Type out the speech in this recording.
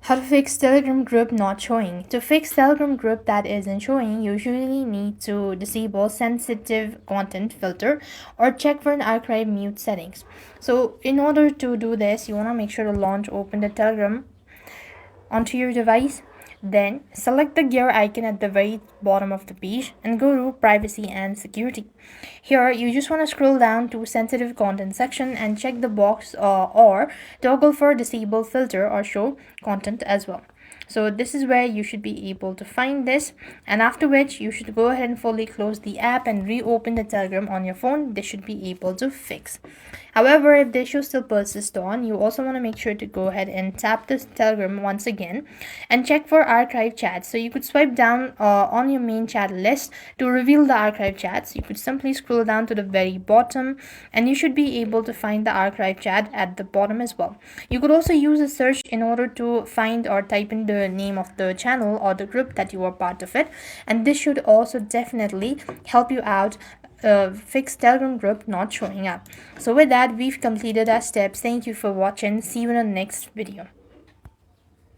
How to fix Telegram group not showing. To fix Telegram group that isn't showing, you usually need to disable sensitive content filter or check for an archive mute settings. So in order to do this, you want to make sure to launch open the Telegram onto your device. Then select the gear icon at the very bottom of the page and go to privacy and security. Here you just want to scroll down to sensitive content section and check the box or toggle for disable filter or show content as well. So this is where you should be able to find this, and after which you should go ahead and fully close the app and reopen the Telegram on your phone. This should be able to fix. However, if the issue still persists on, you also want to make sure to go ahead and tap this Telegram once again and check for archive chats. So you could swipe down on your main chat list to reveal the archive chats. You could simply scroll down to the very bottom and you should be able to find the archive chat at the bottom as well. You could also use a search in order to find or type in the name of the channel or the group that you are part of it, and this should also definitely help you out fix Telegram group not showing up. So with that, we've completed our steps. Thank you for watching. See you in the next video.